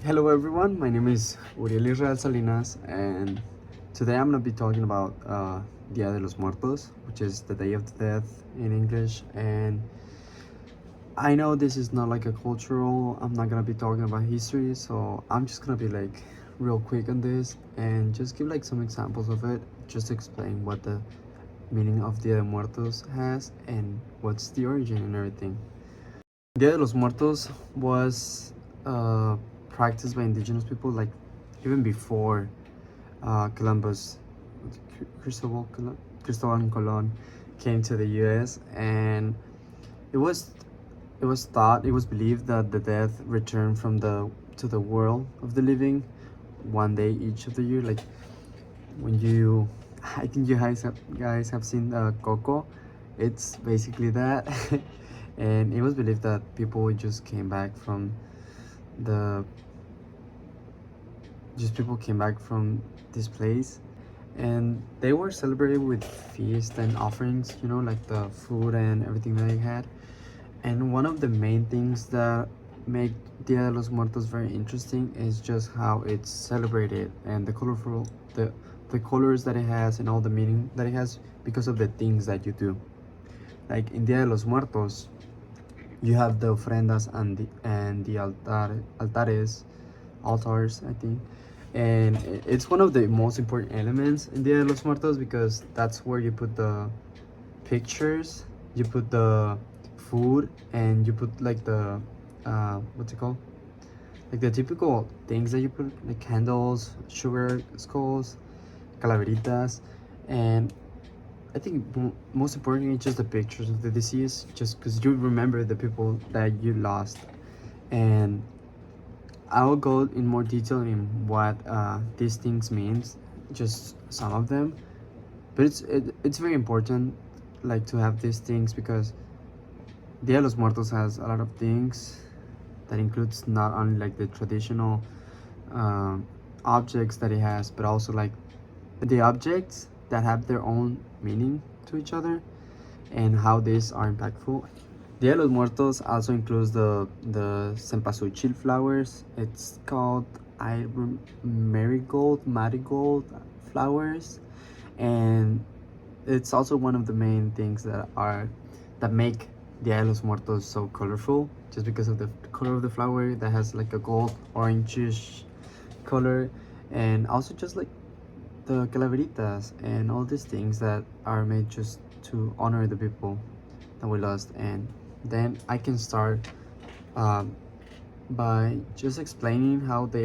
Hello everyone, my name is Uriel Salinas, and today I'm gonna be talking about Dia de los Muertos, which is the Day of the Dead in English. And I know this is not like a cultural, I'm not gonna be talking about history, so I'm just gonna be like real quick on this and just give like some examples of it, just to explain what the meaning of Dia de Muertos has and what's the origin and everything. Dia de los Muertos was practiced by indigenous people like even before Columbus, Cristobal Colon came to the U.S. and it was it was believed that the dead returned from the to the world of the living one day each of the year. Like when you, I think you guys have seen Coco. It's basically that, and it was believed that people just came back from the people came back from this place, and they were celebrated with feast and offerings, you know, like the food and everything that they had. And one of the main things that make Dia de los Muertos very interesting is just how it's celebrated and the colorful the colors that it has and all the meaning that it has because of the things that you do. Like in Dia de los Muertos, you have the ofrendas and the altars, I think. And it's one of the most important elements in Dia de los Muertos because that's where you put the pictures, you put the food, and you put like the what's it called, like the typical things that you put, like candles, sugar skulls, calaveritas. And I think most importantly just the pictures of the deceased, just because you remember the people that you lost. And I will go in more detail in what these things means, just some of them. But it's very important like to have these things because Dia de los Muertos has a lot of things that includes not only like the traditional uh, objects that it has, but also like the objects that have their own meaning to each other and how these are impactful. Dia de los Muertos also includes the cempasúchil flowers. It's called marigold flowers, and it's also one of the main things that make Dia de los Muertos so colorful, just because of the color of the flower that has like a gold orangish color, and also just like the calaveritas and all these things that are made just to honor the people that we lost. And then I can start um, by just explaining how the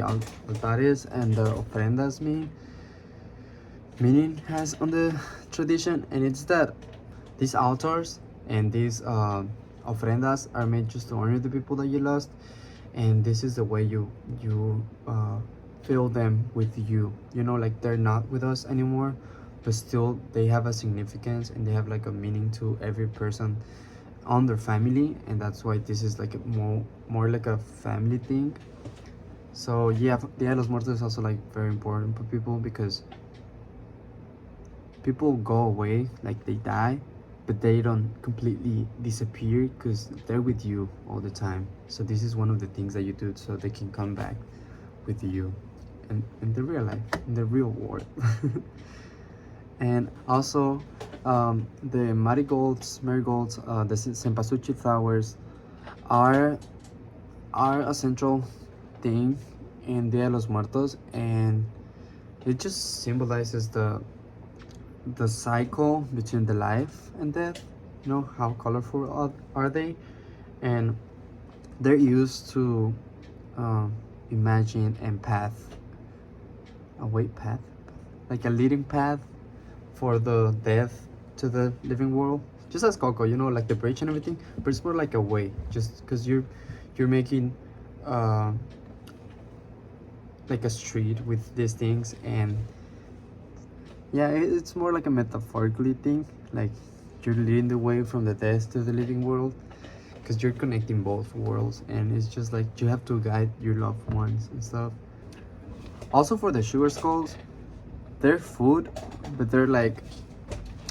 altares and the ofrendas meaning has on the tradition. And it's that these altars and these ofrendas are made just to honor the people that you lost, and this is the way you fill them with you know, like they're not with us anymore, but still they have a significance and they have like a meaning to every person on their family. And that's why this is like a more like a family thing. So yeah, Dia de los Muertos is also like very important for people because people go away, like they die, but they don't completely disappear because they're with you all the time. So this is one of the things that you do so they can come back with you in the real life, in the real world. And also the marigolds, the cempasúchil flowers are a central thing in Dia de los Muertos, and it just symbolizes the cycle between the life and death. You know how colorful are they, and they're used to imagine and path, like a leading path for the death to the living world, just as Coco, you know, like the bridge and everything. But it's more like a way, just because you're making uh like a street with these things. And yeah, it's more like a metaphorically thing, like you're leading the way from the death to the living world because you're connecting both worlds. And it's just like you have to guide your loved ones and stuff. Also for the sugar skulls, they're food, but they're like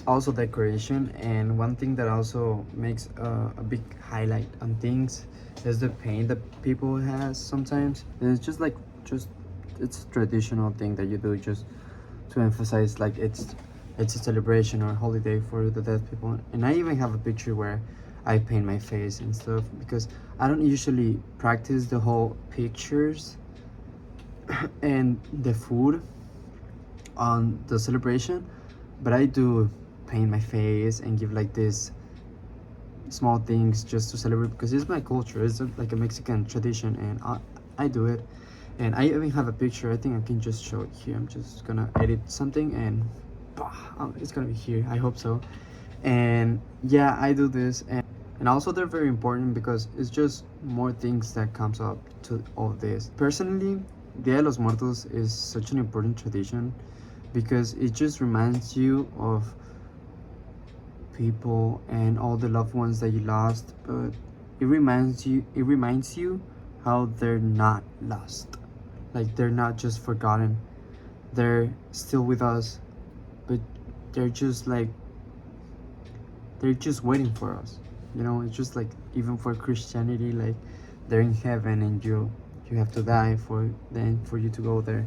also decoration. And one thing that also makes a big highlight on things is the pain that people has sometimes. And it's just like just it's a traditional thing that you do just to emphasize like it's a celebration or a holiday for the dead people. And I even have a picture where I paint my face and stuff because I don't usually practice the whole pictures and the food on the celebration, but I do paint my face and give like this small things just to celebrate because it's my culture. It's like a Mexican tradition, and I do it. And I even have a picture. I think I can just show it here. I'm just gonna edit something and it's gonna be here. I hope so. And yeah, I do this, and also they're very important because it's just more things that comes up to all this. Personally, Dia de los Muertos is such an important tradition because it just reminds you of people and all the loved ones that you lost, but it reminds you how they're not lost. Like they're not just forgotten. They're still with us, but they're just like they're just waiting for us. It's just like even for Christianity, like they're in heaven and you have to die for you to go there.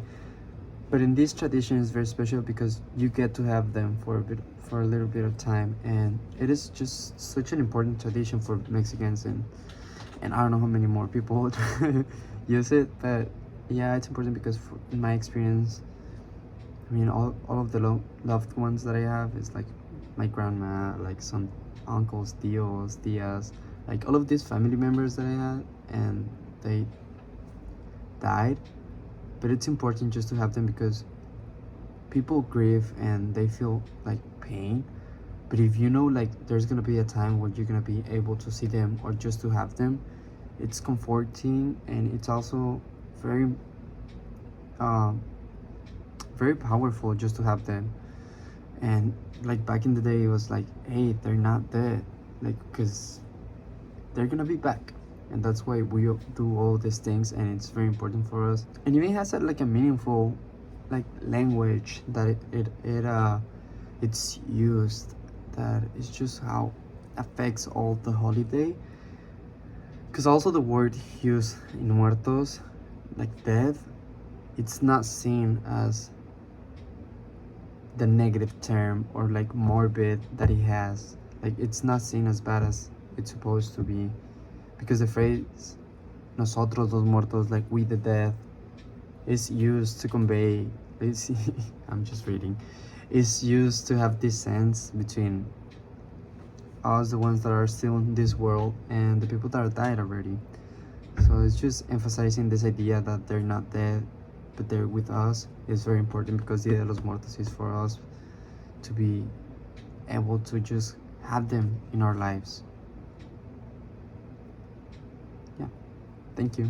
But in this tradition is very special because you get to have them for a little bit of time, and it is just such an important tradition for Mexicans, and I don't know how many more people use it, but yeah, it's important because in my experience, I mean, all of the loved ones that I have is like my grandma, like some uncles, tios, tias, like all of these family members that I had, and they died. But it's important just to have them because people grieve and they feel like pain. But if you know like there's gonna be a time where you're gonna be able to see them or just to have them, it's comforting, and it's also very uh, very powerful just to have them. And like back in the day, it was like, hey, they're not dead, like because they're gonna be back, and that's why we do all these things, and it's very important for us. And even has like a meaningful like language that it's used, that is just how affects all the holiday, because also the word used in Muertos, like death, it's not seen as the negative term or like morbid that it has. Like it's not seen as bad as it's supposed to be, because the phrase nosotros los muertos, like we the dead, is used to convey is I'm just reading, is used to have this sense between us, the ones that are still in this world, and the people that are died already. So it's just emphasizing this idea that they're not dead, but they're with us. Is very important because Dia de los Muertos is for us to be able to just have them in our lives. Yeah, thank you.